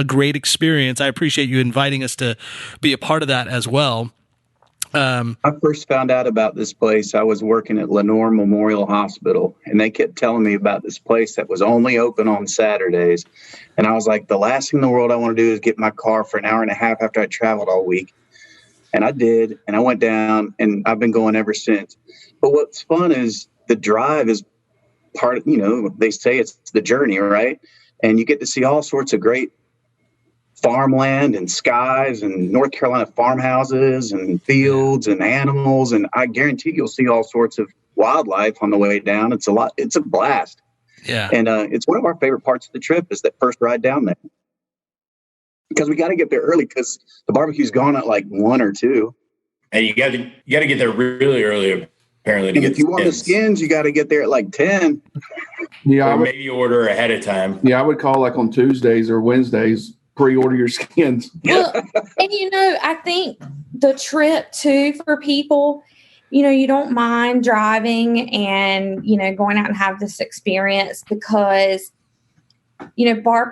Speaker 2: great experience. I appreciate you inviting us to be a part of that as well.
Speaker 4: I first found out about this place. I was working at Lenore Memorial Hospital, and they kept telling me about this place that was only open on Saturdays. And I was like, the last thing in the world I want to do is get in my car for an hour and a half after I traveled all week. And I did, and I went down, and I've been going ever since. But what's fun is the drive is part of, they say it's the journey, right? And you get to see all sorts of great farmland and skies and North Carolina farmhouses and fields and animals. And I guarantee you'll see all sorts of wildlife on the way down. It's a blast.
Speaker 2: Yeah.
Speaker 4: And it's one of our favorite parts of the trip is that first ride down there. Because we got to get there early because the barbecue's gone at like 1 or 2.
Speaker 3: And you got to get there really early, apparently.
Speaker 4: And if you want the skins, you got to get there at like 10.
Speaker 5: Yeah,
Speaker 3: or maybe order ahead of time.
Speaker 5: Yeah, I would call like on Tuesdays or Wednesdays, pre-order your skins.
Speaker 7: Well, and I think the trip too for people, you don't mind driving and, going out and have this experience because,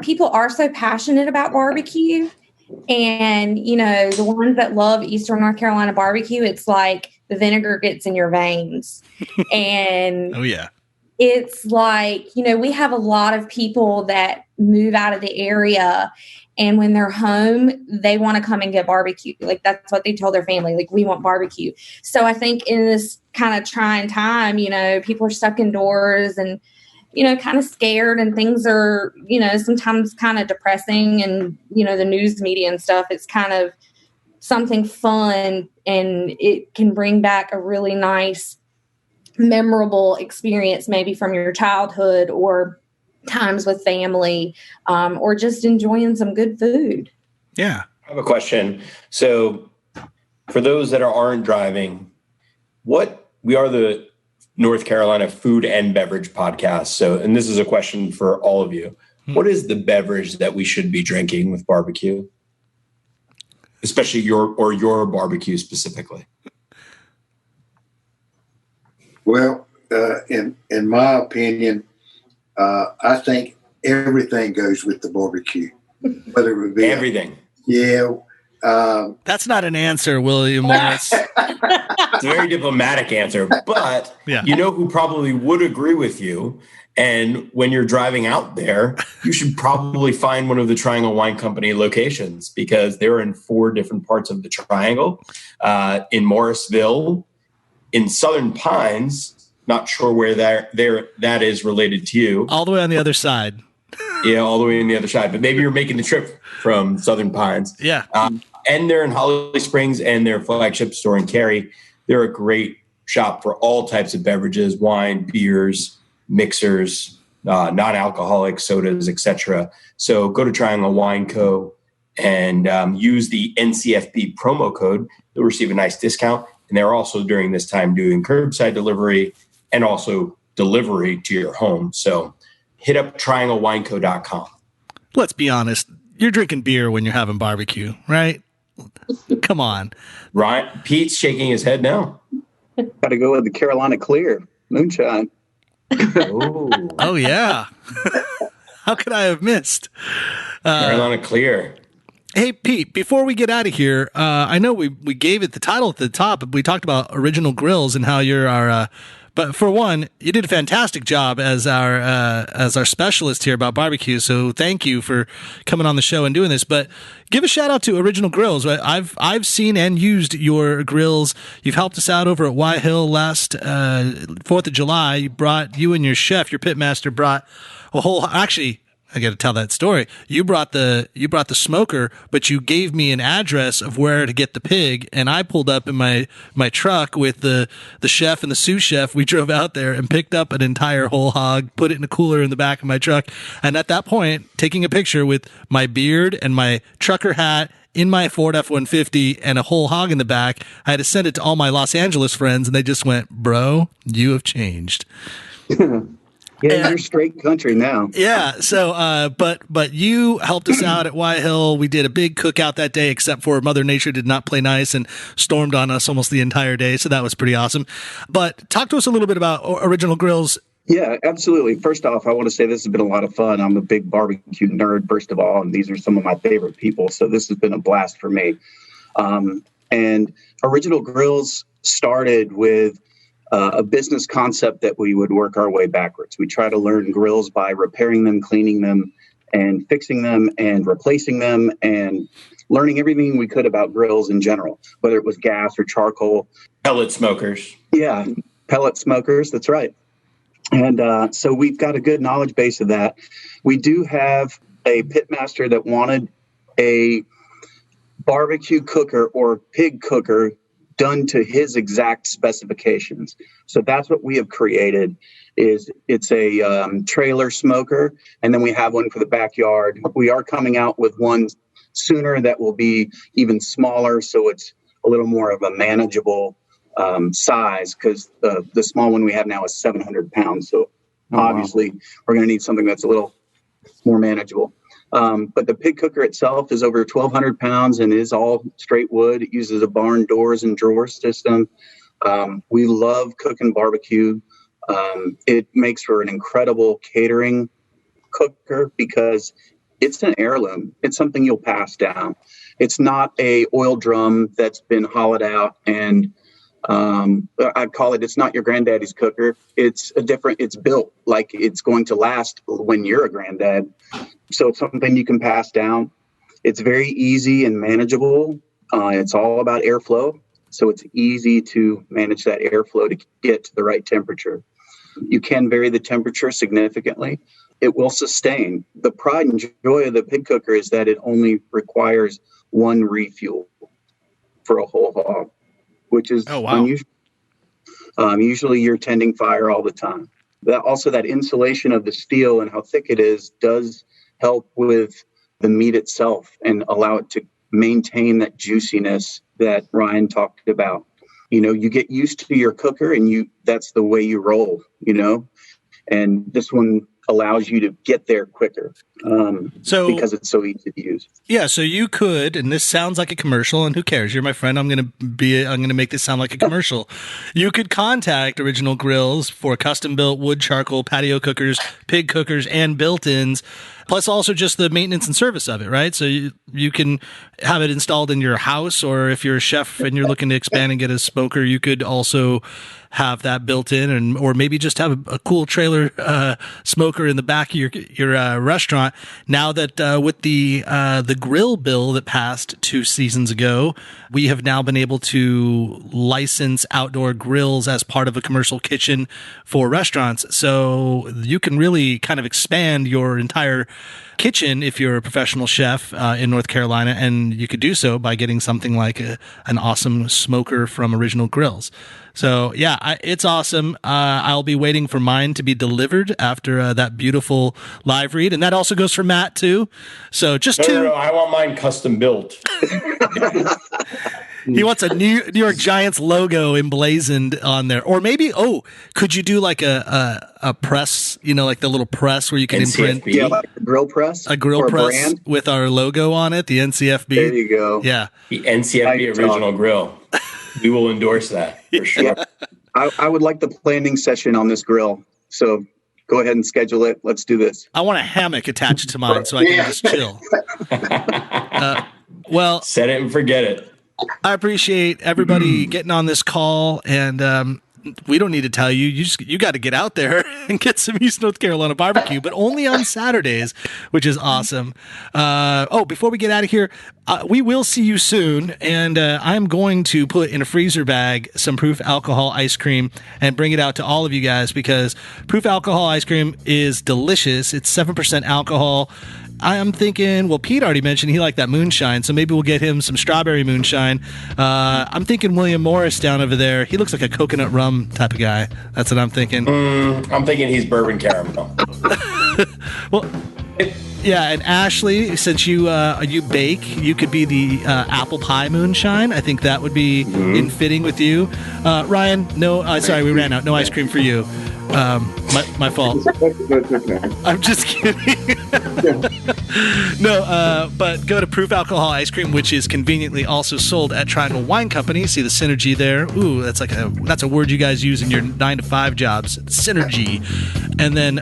Speaker 7: people are so passionate about barbecue. And, the ones that love Eastern North Carolina barbecue, it's like the vinegar gets in your veins. And
Speaker 2: oh, yeah.
Speaker 7: It's like, we have a lot of people that move out of the area, and when they're home, they want to come and get barbecue. Like, that's what they tell their family. Like, we want barbecue. So I think in this kind of trying time, people are stuck indoors and, kind of scared, and things are, sometimes kind of depressing, and, the news media and stuff, it's kind of something fun, and it can bring back a really nice, memorable experience, maybe from your childhood or times with family, or just enjoying some good food.
Speaker 2: Yeah.
Speaker 3: I have a question. So for those that aren't driving, we are the North Carolina Food and Beverage Podcast. So, and this is a question for all of you. What is the beverage that we should be drinking with barbecue? Especially your barbecue specifically.
Speaker 6: Well, in my opinion, I think everything goes with the barbecue, whether it would be
Speaker 3: everything.
Speaker 6: Yeah.
Speaker 2: That's not an answer, William Morris.
Speaker 3: It's a very diplomatic answer, but
Speaker 2: yeah.
Speaker 3: You know who probably would agree with you. And when you're driving out there, you should probably find one of the Triangle Wine Company locations because they're in 4 different parts of the Triangle, in Morrisville, in Southern Pines. Not sure where that is related to you.
Speaker 2: All the way on the other side.
Speaker 3: Yeah, all the way on the other side. But maybe you're making the trip from Southern Pines.
Speaker 2: Yeah.
Speaker 3: And they're in Holly Springs, and their flagship store in Cary. They're a great shop for all types of beverages, wine, beers, mixers, non-alcoholic sodas, etc. So go to Triangle Wine Co. and use the NCFB promo code. You'll receive a nice discount. And they're also during this time doing curbside delivery and also delivery to your home. So hit up trianglewineco.com.
Speaker 2: Let's be honest. You're drinking beer when you're having barbecue, right? Come on.
Speaker 3: Ryan, Pete's shaking his head no.
Speaker 4: Got to go with the Carolina Clear moonshine.
Speaker 2: Oh, yeah. How could I have missed?
Speaker 3: Carolina Clear.
Speaker 2: Hey, Pete, before we get out of here, I know we gave it the title at the top. We talked about Original Grills and how you're our but for one, you did a fantastic job as our specialist here about barbecue. So thank you for coming on the show and doing this. But give a shout out to Original Grills. I've seen and used your grills. You've helped us out over at Y Hill last 4th of July. You and your chef, your pitmaster, brought a whole. Actually, I got to tell that story. You brought the smoker, but you gave me an address of where to get the pig, and I pulled up in my truck with the chef and the sous chef. We drove out there and picked up an entire whole hog, put it in a cooler in the back of my truck, and at that point, taking a picture with my beard and my trucker hat in my Ford F-150 and a whole hog in the back, I had to send it to all my Los Angeles friends, and they just went, "Bro, you have changed."
Speaker 4: Yeah, you're straight country now.
Speaker 2: Yeah. So, but you helped us out at Y Hill. We did a big cookout that day, except for Mother Nature did not play nice and stormed on us almost the entire day. So that was pretty awesome. But talk to us a little bit about Original Grills.
Speaker 4: Yeah, absolutely. First off, I want to say this has been a lot of fun. I'm a big barbecue nerd, first of all, and these are some of my favorite people. So this has been a blast for me. And Original Grills started with a business concept that we would work our way backwards. We try to learn grills by repairing them, cleaning them, and fixing them, and replacing them, and learning everything we could about grills in general, whether it was gas or charcoal.
Speaker 3: Pellet smokers.
Speaker 4: Yeah, pellet smokers. That's right. And so we've got a good knowledge base of that. We do have a pitmaster that wanted a barbecue cooker or pig cooker done to his exact specifications. So that's what we have created. It's a trailer smoker, and then we have one for the backyard. We are coming out with one sooner that will be even smaller, so it's a little more of a manageable size, because the small one we have now is 700 pounds. So obviously we're going to need something that's a little more manageable. But the pig cooker itself is over 1,200 pounds and is all straight wood. It uses a barn doors and drawers system. We love cooking barbecue. It makes for an incredible catering cooker because it's an heirloom. It's something you'll pass down. It's not a oil drum that's been hollowed out, and I'd call it's not your granddaddy's cooker. It's built like it's going to last when you're a granddad. So it's something you can pass down. It's very easy and manageable. It's all about airflow. So it's easy to manage that airflow to get to the right temperature. You can vary the temperature significantly. It will sustain. The pride and joy of the pig cooker is that it only requires one refuel for a whole hog, which is unusual. Usually you're tending fire all the time. That insulation of the steel and how thick it is does help with the meat itself and allow it to maintain that juiciness that Ryan talked about. You get used to your cooker and that's the way you roll, and this one allows you to get there quicker because it's so easy to use.
Speaker 2: Yeah, so you could, and this sounds like a commercial, and who cares? You're my friend. I'm going to make this sound like a commercial. You could contact Original Grills for custom-built wood, charcoal, patio cookers, pig cookers, and built-ins, plus also just the maintenance and service of it, right? So you can have it installed in your house, or if you're a chef and you're looking to expand and get a smoker, you could also have that built in, or maybe just have a cool trailer smoker in the back of your restaurant. Now that with the grill bill that passed 2 seasons ago, we have now been able to license outdoor grills as part of a commercial kitchen for restaurants. So you can really kind of expand your entire kitchen if you're a professional chef in North Carolina, and you could do so by getting something like an awesome smoker from Original Grills. So yeah, it's awesome. I'll be waiting for mine to be delivered after that beautiful live read, and that also goes for Matt too. So just two.
Speaker 3: No, I want mine custom built.
Speaker 2: He wants a New York Giants logo emblazoned on there, or maybe could you do like a press? Like the little press where you can imprint.
Speaker 4: Yeah, like a grill press.
Speaker 2: A grill press
Speaker 4: brand
Speaker 2: with our logo on it, the NCFB.
Speaker 4: There you go.
Speaker 2: Yeah,
Speaker 3: the NCFB Original Grill. We will endorse that for sure.
Speaker 4: Yeah. I would like the planning session on this grill. So go ahead and schedule it. Let's do this.
Speaker 2: I want a hammock attached to mine so I can just chill.
Speaker 3: Set it and forget it.
Speaker 2: I appreciate everybody getting on this call, and we don't need to tell you. You got to get out there and get some East North Carolina barbecue, but only on Saturdays, which is awesome. Before we get out of here, we will see you soon, and I'm going to put in a freezer bag some Proof Alcohol ice cream and bring it out to all of you guys, because Proof Alcohol ice cream is delicious. It's 7% alcohol. I'm thinking, well, Pete already mentioned he liked that moonshine, so maybe we'll get him some strawberry moonshine. I'm thinking William Morris down over there. He looks like a coconut rum type of guy. That's what I'm thinking.
Speaker 3: I'm thinking he's bourbon caramel.
Speaker 2: Well, yeah, and Ashley, since you bake, you could be the apple pie moonshine. I think that would be in fitting with you. Ryan, sorry, we ran out. No ice cream for you. My fault. I'm just kidding. No, but go to Proof Alcohol Ice Cream, which is conveniently also sold at Triangle Wine Company. See the synergy there? Ooh, that's a word you guys use in your 9-to-5 jobs. Synergy. And then,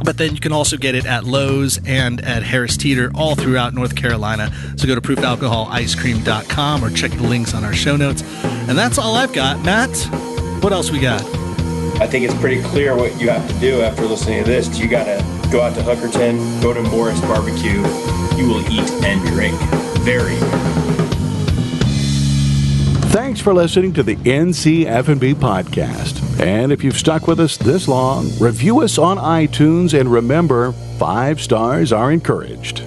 Speaker 2: but then you can also get it at Lowe's and at Harris Teeter all throughout North Carolina. So go to proofalcoholicecream.com or check the links on our show notes. And that's all I've got. Matt, what else we got?
Speaker 3: I think it's pretty clear what you have to do after listening to this. You got to go out to Hookerton, go to Morris Barbecue. You will eat and drink. Very good.
Speaker 1: Thanks for listening to the NC F&B podcast. And if you've stuck with us this long, review us on iTunes, and remember, 5 stars are encouraged.